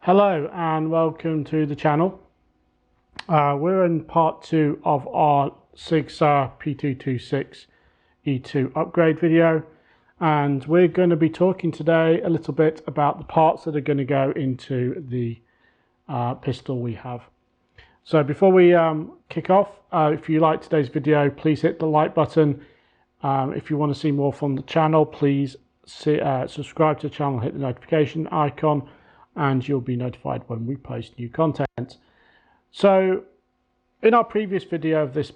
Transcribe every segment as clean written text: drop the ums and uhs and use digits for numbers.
Hello and welcome to the channel. We're in part 2 of our Sig Sauer P226 E2 upgrade video, and we're going to be talking today a little bit about the parts that are going to go into the pistol we have. So before we kick off, if you like today's video, please hit the like button. If you want to see more from the channel, please subscribe to the channel, hit the notification icon, and you'll be notified when we post new content. So in our previous video of this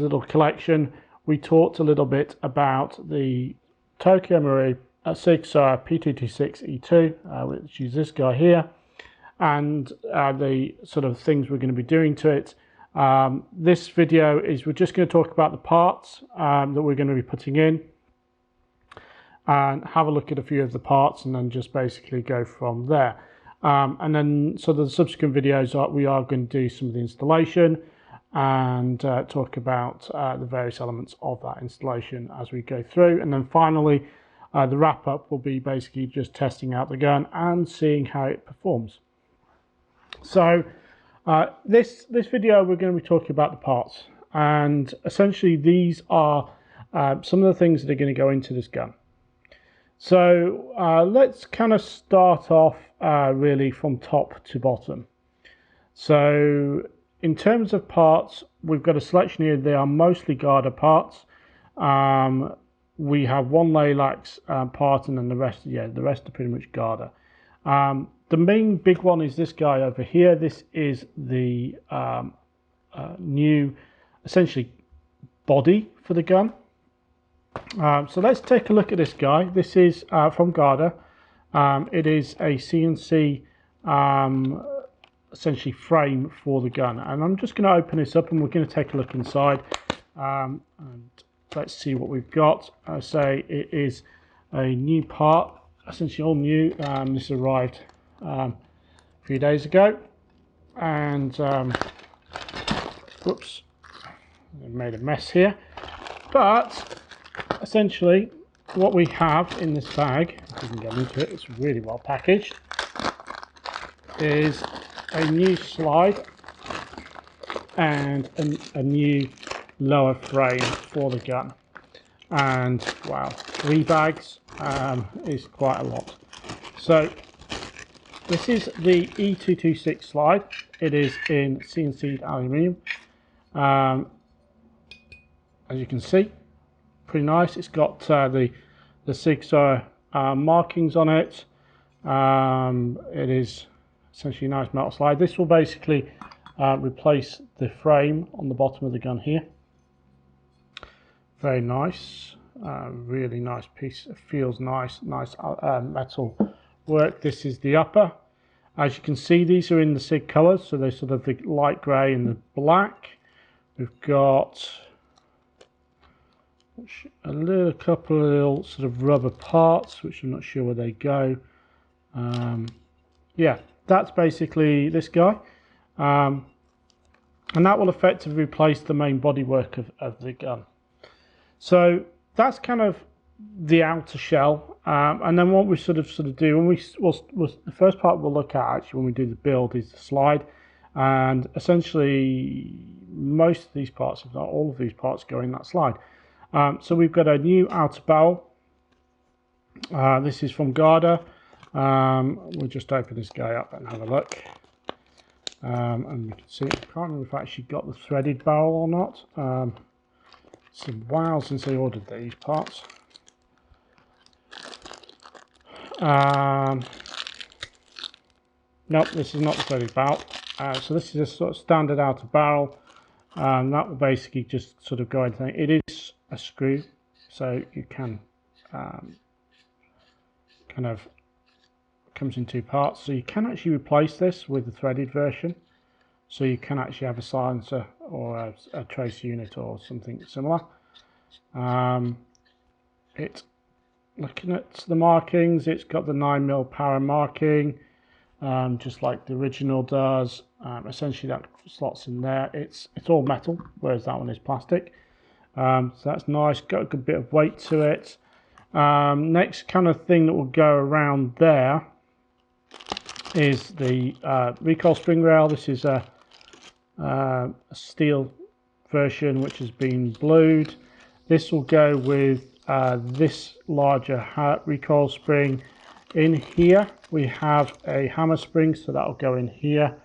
little collection, we talked a little bit about the Tokyo Marui Sig Sauer P226 E2, which is this guy here, and the sort of things we're going to be doing to it. This video is we're just going to talk about the parts that we're going to be putting in and have a look at a few of the parts, and then just basically go from there. And then so the subsequent videos we are going to do some of the installation and talk about the various elements of that installation as we go through. And then finally, the wrap up will be basically just testing out the gun and seeing how it performs. So this video we're going to be talking about the parts, and essentially these are some of the things that are going to go into this gun. So let's kind of start off really from top to bottom. So in terms of parts, we've got a selection here. They are mostly Garda parts. We have one Lilacs part, and then the rest are pretty much Garda. The main big one is this guy over here. This is the new, essentially, body for the gun. So let's take a look at this guy. This is from Garda. It is a CNC essentially frame for the gun, and I'm just going to open this up and we're going to take a look inside, and let's see what we've got. I say it is a new part, essentially all new. This arrived a few days ago, and whoops, I made a mess here, but essentially what we have in this bag, if we can get into it, it's really well packaged, is a new slide and a new lower frame for the gun. And wow, 3 bags is quite a lot. So this is the E226 slide. It is in CNC'd aluminium, as you can see. Pretty nice. It's got the Sig Sauer markings on it. It is essentially a nice metal slide. This will basically replace the frame on the bottom of the gun here. Very nice, really nice piece. It feels nice metal work. This is the upper. As you can see, these are in the Sig colours, so they're sort of the light grey and the black. We've got a couple of little sort of rubber parts, which I'm not sure where they go. Yeah, that's basically this guy, and that will effectively replace the main bodywork of the gun. So that's kind of the outer shell, and then what we sort of do when the first part we'll look at actually when we do the build is the slide, and essentially most of these parts, if not all of these parts, go in that slide. So we've got a new outer barrel. This is from Garda. We'll just open this guy up and have a look. And you can see, I can't remember if I actually got the threaded barrel or not. It's a while since I ordered these parts. Nope, this is not the threaded barrel. So this is a sort of standard outer barrel. That will basically just sort of go into it. It is a screw, so you can kind of comes in 2 parts, so you can actually replace this with the threaded version, so you can actually have a silencer or a trace unit or something similar. Looking at the markings, it's got the 9mm power marking, just like the original does. Essentially that slots in there. It's all metal, whereas that one is plastic. So that's nice, got a good bit of weight to it. Next kind of thing that will go around there is the recoil spring rail. This is a steel version which has been blued. This will go with this larger recoil spring. In here we have a hammer spring, so that will go in here.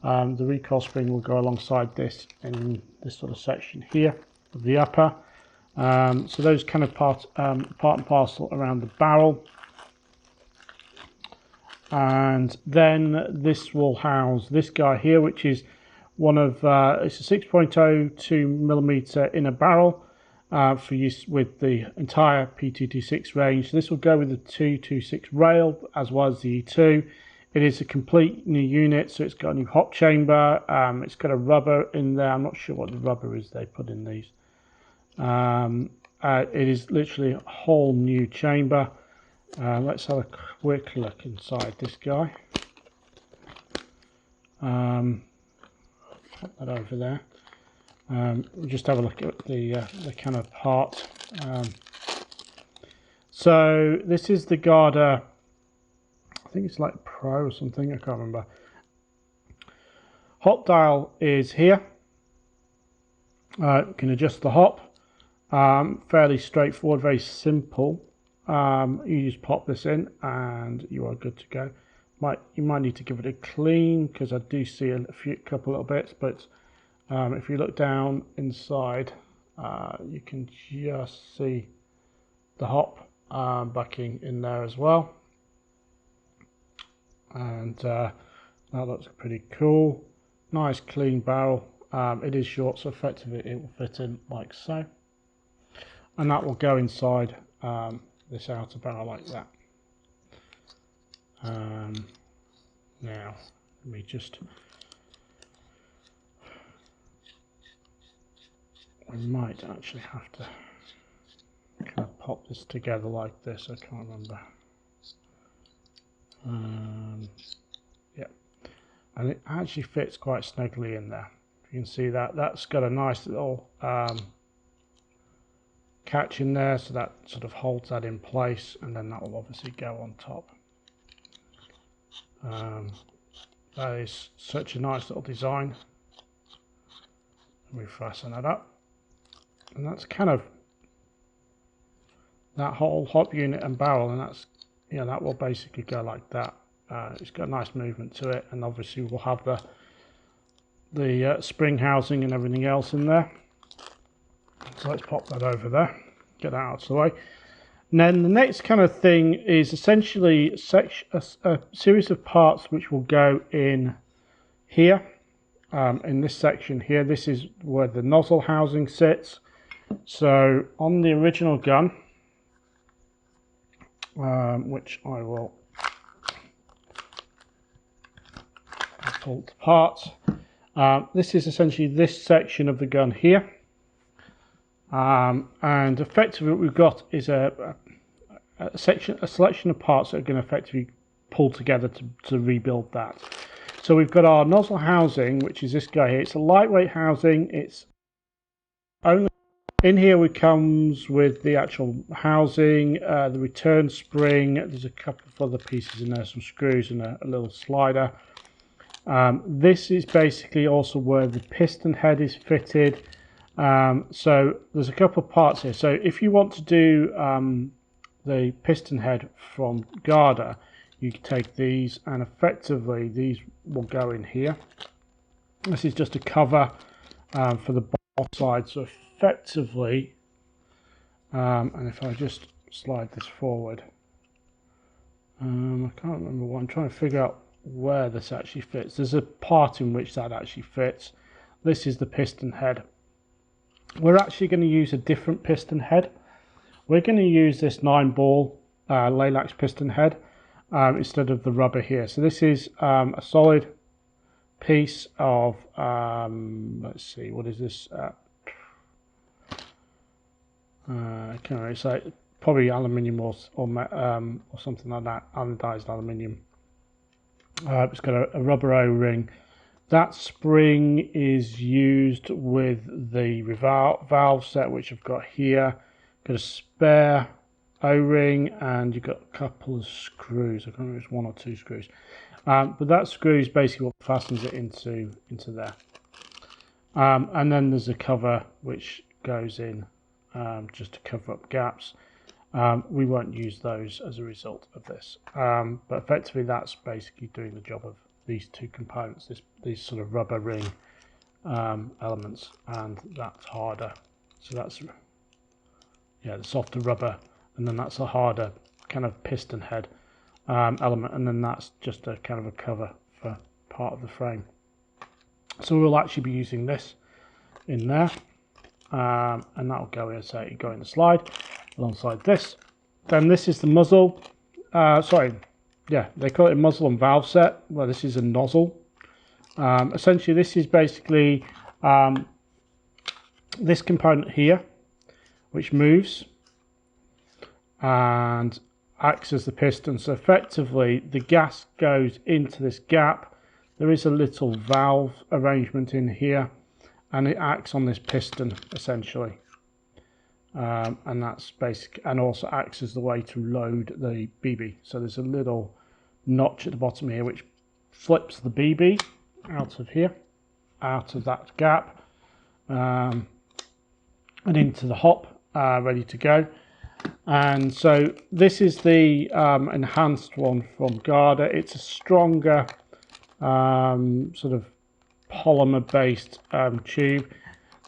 The recoil spring will go alongside this in this sort of section here of the upper. So those kind of part and parcel around the barrel. And then this will house this guy here, which is one of it's a 6.02mm inner barrel for use with the entire P226 range. This will go with the 226 rail as well as the E2. It is a complete new unit, so it's got a new hop chamber. It's got a rubber in there. I'm not sure what the rubber is they put in these. It is literally a whole new chamber. Let's have a quick look inside this guy. Put that over there. Just have a look at the kind of part. So this is the Garda. I think it's like Pro or something. I can't remember. Hop dial is here. You can adjust the hop. Fairly straightforward, very simple. You just pop this in and you are good to go. You might need to give it a clean because I do see a couple little bits, but if you look down inside, you can just see the hop backing in there as well, and that looks pretty cool. Nice clean barrel. It is short, so effectively it will fit in like so, and that will go inside this outer barrel like that. Now let me just, we might actually have to kind of pop this together like this. I can't remember. Yeah, and it actually fits quite snugly in there. You can see that that's got a nice little catch in there, so that sort of holds that in place, and then that will obviously go on top. That is such a nice little design. We fasten that up, and that's kind of that whole hop unit and barrel, and that's, you know, that will basically go like that. It's got a nice movement to it, and obviously we'll have the spring housing and everything else in there. So let's pop that over there, get that out of the way. And then the next kind of thing is essentially a series of parts which will go in here, in this section here. This is where the nozzle housing sits. So on the original gun, which I will pull apart, this is essentially this section of the gun here. And effectively what we've got is a selection of parts that are going to effectively pull together to rebuild that. So we've got our nozzle housing, which is this guy here. It's a lightweight housing. It's only in here. It comes with the actual housing, the return spring. There's a couple of other pieces in there, some screws and a little slider. This is basically also where the piston head is fitted. So there's a couple of parts here. So if you want to do the piston head from Garda, you can take these, and effectively these will go in here. This is just a cover for the bottom side. So effectively, and if I just slide this forward, I can't remember what I'm trying to figure out where this actually fits. There's a part in which that actually fits. This is the piston head. We're actually going to use a different piston head. We're going to use this 9-ball Lalax piston head instead of the rubber here. So this is a solid piece of, let's see, what is this? I can't really say, probably aluminium or something like that, anodized aluminium. It's got a rubber O-ring. That spring is used with the valve set, which I've got here. Got a spare O-ring, and you've got a couple of screws. I can't remember if it's 1 or 2 screws. But that screw is basically what fastens it into there. And then there's a cover which goes in just to cover up gaps. We won't use those as a result of this. But effectively that's basically doing the job of these two components, these sort of rubber ring elements, and that's harder. So that's, yeah, the softer rubber, and then that's a harder kind of piston head element, and then that's just a kind of a cover for part of the frame. So we'll actually be using this in there, and that will go in, say, go in the slide alongside this. Then this is the muzzle. Sorry, yeah, they call it a muzzle and valve set. Well, this is a nozzle. Essentially, this is basically this component here, which moves and acts as the piston. So effectively, the gas goes into this gap. There is a little valve arrangement in here, and it acts on this piston essentially. And that's basic, and also acts as the way to load the BB. So there's a little notch at the bottom here which flips the BB out of here, out of that gap, and into the hop, ready to go. And so this is the enhanced one from Garda. It's a stronger sort of polymer based tube.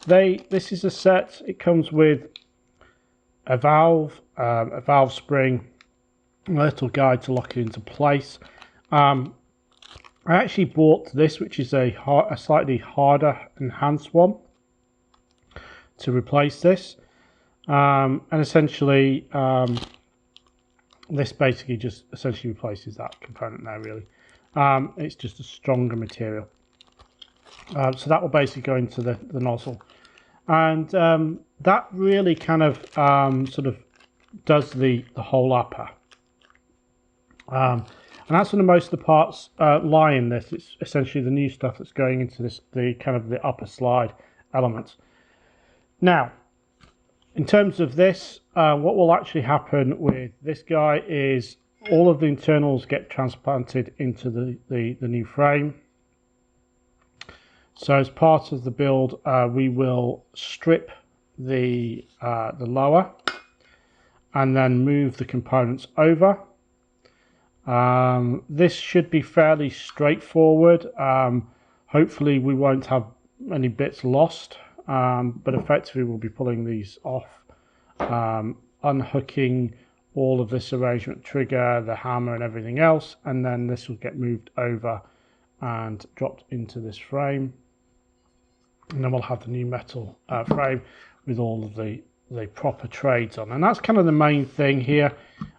This is a set. It comes with a valve spring, a little guide to lock it into place. I actually bought this, which is a slightly harder enhanced one, to replace this, and essentially this basically just essentially replaces that component there, really. It's just a stronger material, so that will basically go into the nozzle, and that really kind of sort of does the whole upper, and that's where most of the parts lie in this. It's essentially the new stuff that's going into this, the kind of the upper slide elements. Now, in terms of this, what will actually happen with this guy is all of the internals get transplanted into the new frame. So as part of the build, we will strip the lower and then move the components over. This should be fairly straightforward. Hopefully we won't have any bits lost, but effectively we'll be pulling these off, unhooking all of this arrangement, trigger, the hammer and everything else, and then this will get moved over and dropped into this frame, and then we'll have the new metal frame with all of the proper trades on. And that's kind of the main thing here.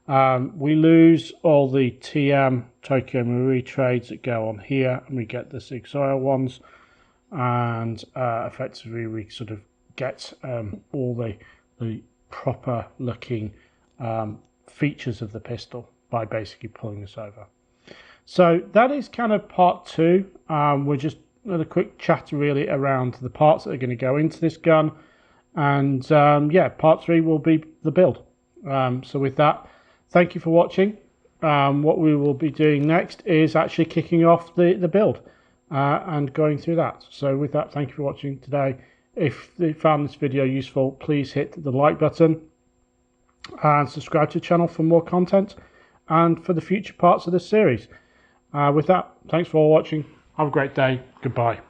We lose all the TM Tokyo Marui trades that go on here, and we get the Sig Sauer ones, and effectively we sort of get all the proper looking features of the pistol by basically pulling this over. So that is kind of part two. We're just a quick chat really around the parts that are going to go into this gun, and yeah, part three will be the build. So with that, thank you for watching. What we will be doing next is actually kicking off the build and going through that. So with that, thank you for watching today. If you found this video useful, please hit the like button and subscribe to the channel for more content and for the future parts of this series. With that, thanks for all watching. Have a great day. Goodbye.